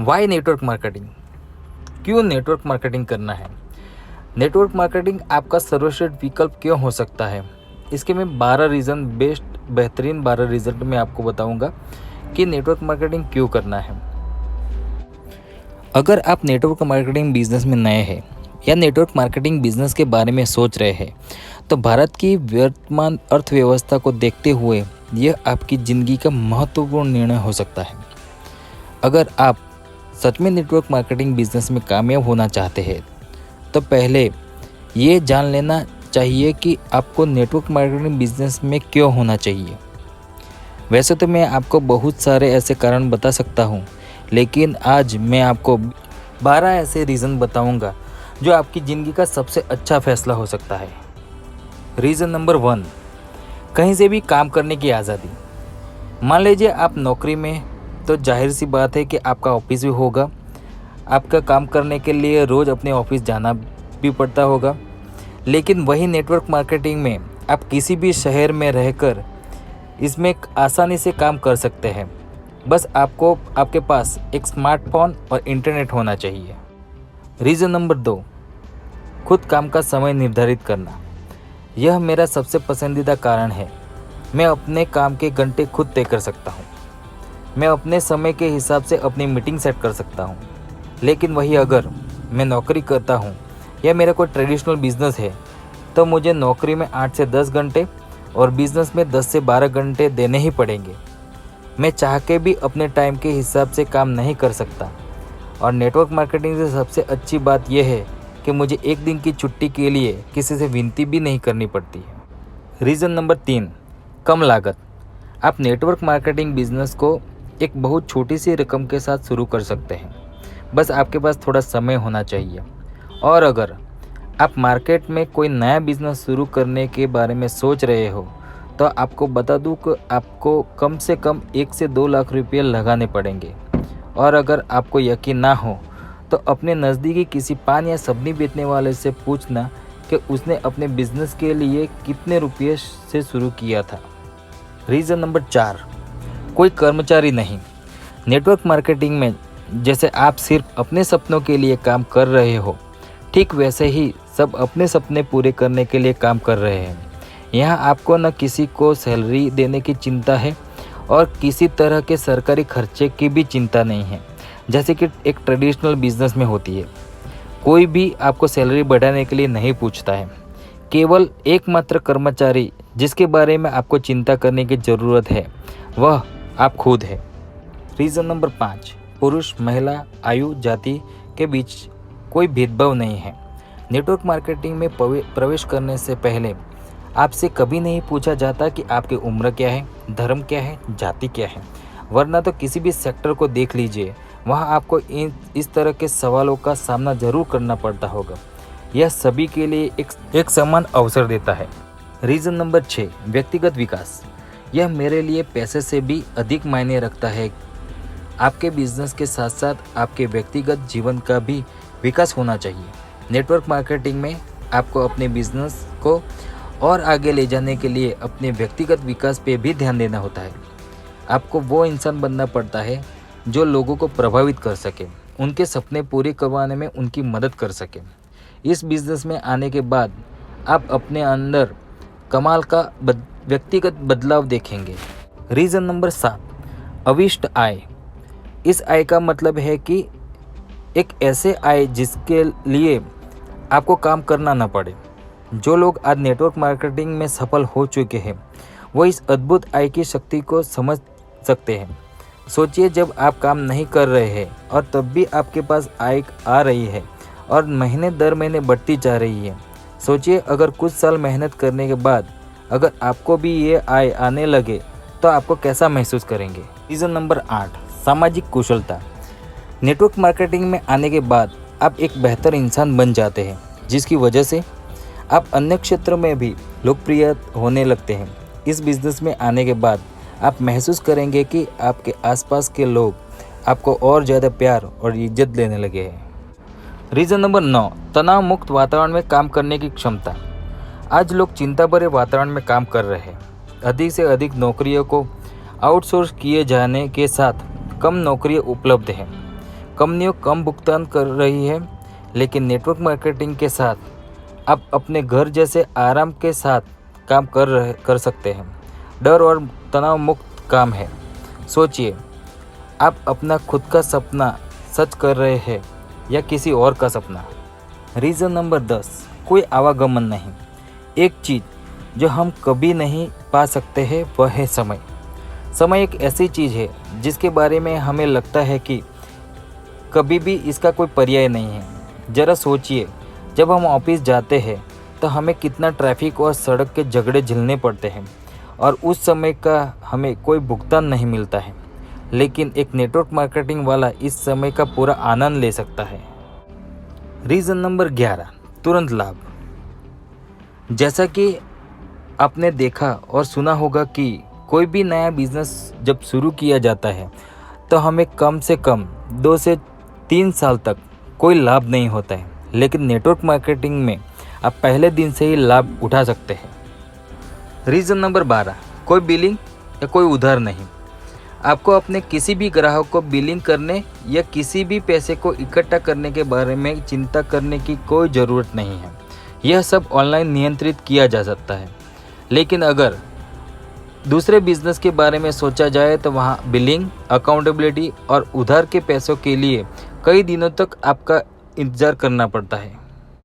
Y network marketing, क्यों network marketing करना है। नेटवर्क मार्केटिंग आपका सर्वश्रेष्ठ विकल्प क्यों हो सकता है। इसके मैं 12 रीज़न बेहतरीन 12 रीज़न मैं आपको बताऊंगा कि नेटवर्क मार्केटिंग क्यों करना है। अगर आप नेटवर्क मार्केटिंग बिजनेस में नए हैं या नेटवर्क मार्केटिंग बिजनेस के बारे में सोच रहे हैं तो भारत की वर्तमान अर्थव्यवस्था को देखते हुए यह आपकी ज़िंदगी का महत्वपूर्ण निर्णय हो सकता है। अगर आप सच में नेटवर्क मार्केटिंग बिजनेस में कामयाब होना चाहते हैं तो पहले ये जान लेना चाहिए कि आपको नेटवर्क मार्केटिंग बिजनेस में क्यों होना चाहिए। वैसे तो मैं आपको बहुत सारे ऐसे कारण बता सकता हूँ, लेकिन आज मैं आपको 12 ऐसे रीज़न बताऊँगा जो आपकी ज़िंदगी का सबसे अच्छा फैसला हो सकता है। रीज़न नंबर 1, कहीं से भी काम करने की आज़ादी। मान लीजिए आप नौकरी में, तो जाहिर सी बात है कि आपका ऑफिस भी होगा, आपका काम करने के लिए रोज़ अपने ऑफिस जाना भी पड़ता होगा। लेकिन वही नेटवर्क मार्केटिंग में आप किसी भी शहर में रहकर इसमें आसानी से काम कर सकते हैं। बस आपके पास एक स्मार्टफोन और इंटरनेट होना चाहिए। रीज़न नंबर 2, खुद काम का समय निर्धारित करना। यह मेरा सबसे पसंदीदा कारण है। मैं अपने काम के घंटे खुद तय कर सकता हूँ। मैं अपने समय के हिसाब से अपनी मीटिंग सेट कर सकता हूँ। लेकिन वही अगर मैं नौकरी करता हूँ या मेरा कोई ट्रेडिशनल बिजनेस है तो मुझे नौकरी में 8 से 10 घंटे और बिजनेस में 10 से 12 घंटे देने ही पड़ेंगे। मैं चाह के भी अपने टाइम के हिसाब से काम नहीं कर सकता। और नेटवर्क मार्केटिंग से सबसे अच्छी बात यह है कि मुझे एक दिन की छुट्टी के लिए किसी से विनती भी नहीं करनी पड़ती है। रीज़न नंबर 3, कम लागत। आप नेटवर्क मार्केटिंग बिजनेस को एक बहुत छोटी सी रकम के साथ शुरू कर सकते हैं। बस आपके पास थोड़ा समय होना चाहिए। और अगर आप मार्केट में कोई नया बिजनेस शुरू करने के बारे में सोच रहे हो तो आपको बता दूं कि आपको कम से कम 1 से 2 लाख रुपये लगाने पड़ेंगे। और अगर आपको यकीन ना हो तो अपने नज़दीकी किसी पान या सब्जी बेचने वाले से पूछना कि उसने अपने बिजनेस के लिए कितने रुपये से शुरू किया था। रीज़न नंबर 4, कोई कर्मचारी नहीं। नेटवर्क मार्केटिंग में जैसे आप सिर्फ अपने सपनों के लिए काम कर रहे हो, ठीक वैसे ही सब अपने सपने पूरे करने के लिए काम कर रहे हैं। यहाँ आपको न किसी को सैलरी देने की चिंता है और किसी तरह के सरकारी खर्चे की भी चिंता नहीं है, जैसे कि एक ट्रेडिशनल बिजनेस में होती है। कोई भी आपको सैलरी बढ़ाने के लिए नहीं पूछता है। केवल एकमात्र कर्मचारी जिसके बारे में आपको चिंता करने की ज़रूरत है वह आप खुद है। रीज़न नंबर 5, पुरुष महिला आयु जाति के बीच कोई भेदभाव नहीं है। नेटवर्क मार्केटिंग में प्रवेश करने से पहले आपसे कभी नहीं पूछा जाता कि आपकी उम्र क्या है, धर्म क्या है, जाति क्या है। वरना तो किसी भी सेक्टर को देख लीजिए, वहाँ आपको इस तरह के सवालों का सामना जरूर करना पड़ता होगा। यह सभी के लिए एक समान अवसर देता है। रीज़न नंबर 6, व्यक्तिगत विकास। यह मेरे लिए पैसे से भी अधिक मायने रखता है। आपके बिजनेस के साथ साथ आपके व्यक्तिगत जीवन का भी विकास होना चाहिए। नेटवर्क मार्केटिंग में आपको अपने बिजनेस को और आगे ले जाने के लिए अपने व्यक्तिगत विकास पे भी ध्यान देना होता है। आपको वो इंसान बनना पड़ता है जो लोगों को प्रभावित कर सके, उनके सपने पूरे करवाने में उनकी मदद कर सके। इस बिज़नेस में आने के बाद आप अपने अंदर कमाल का व्यक्तिगत बदलाव देखेंगे। रीज़न नंबर 7, अविष्ट आय। इस आय का मतलब है कि एक ऐसे आय जिसके लिए आपको काम करना न पड़े। जो लोग आज नेटवर्क मार्केटिंग में सफल हो चुके हैं वो इस अद्भुत आय की शक्ति को समझ सकते हैं। सोचिए, जब आप काम नहीं कर रहे हैं और तब भी आपके पास आय आ रही है और महीने दर महीने बढ़ती जा रही है। सोचिए, अगर कुछ साल मेहनत करने के बाद अगर आपको भी ये आय आने लगे तो आपको कैसा महसूस करेंगे। रीज़न नंबर 8, सामाजिक कुशलता। नेटवर्क मार्केटिंग में आने के बाद आप एक बेहतर इंसान बन जाते हैं, जिसकी वजह से आप अन्य क्षेत्रों में भी लोकप्रिय होने लगते हैं। इस बिज़नेस में आने के बाद आप महसूस करेंगे कि आपके आसपास के लोग आपको और ज़्यादा प्यार और इज्जत देने लगे हैं। रीज़न नंबर 9, तनाव मुक्त वातावरण में काम करने की क्षमता। आज लोग चिंता भरे वातावरण में काम कर रहे हैं। अधिक से अधिक नौकरियों को आउटसोर्स किए जाने के साथ कम नौकरियां उपलब्ध हैं। कंपनियों कम भुगतान कर रही है, लेकिन नेटवर्क मार्केटिंग के साथ आप अपने घर जैसे आराम के साथ काम कर सकते हैं। डर और तनाव मुक्त काम है। सोचिए, आप अपना खुद का सपना सच कर रहे हैं या किसी और का सपना। रीज़न नंबर 10, कोई आवागमन नहीं। एक चीज़ जो हम कभी नहीं पा सकते हैं वह है समय। समय एक ऐसी चीज़ है जिसके बारे में हमें लगता है कि कभी भी इसका कोई पर्याय नहीं है। ज़रा सोचिए, जब हम ऑफिस जाते हैं तो हमें कितना ट्रैफिक और सड़क के झगड़े झेलने पड़ते हैं और उस समय का हमें कोई भुगतान नहीं मिलता है। लेकिन एक नेटवर्क मार्केटिंग वाला इस समय का पूरा आनंद ले सकता है। रीज़न नंबर 11, तुरंत लाभ। जैसा कि आपने देखा और सुना होगा कि कोई भी नया बिजनेस जब शुरू किया जाता है तो हमें कम से कम 2 से 3 साल तक कोई लाभ नहीं होता है, लेकिन नेटवर्क मार्केटिंग में आप पहले दिन से ही लाभ उठा सकते हैं। रीज़न नंबर 12, कोई बिलिंग या कोई उधार नहीं। आपको अपने किसी भी ग्राहक को बिलिंग करने या किसी भी पैसे को इकट्ठा करने के बारे में चिंता करने की कोई ज़रूरत नहीं है। यह सब ऑनलाइन नियंत्रित किया जा सकता है। लेकिन अगर दूसरे बिजनेस के बारे में सोचा जाए तो वहाँ बिलिंग, अकाउंटेबिलिटी और उधार के पैसों के लिए कई दिनों तक आपका इंतज़ार करना पड़ता है।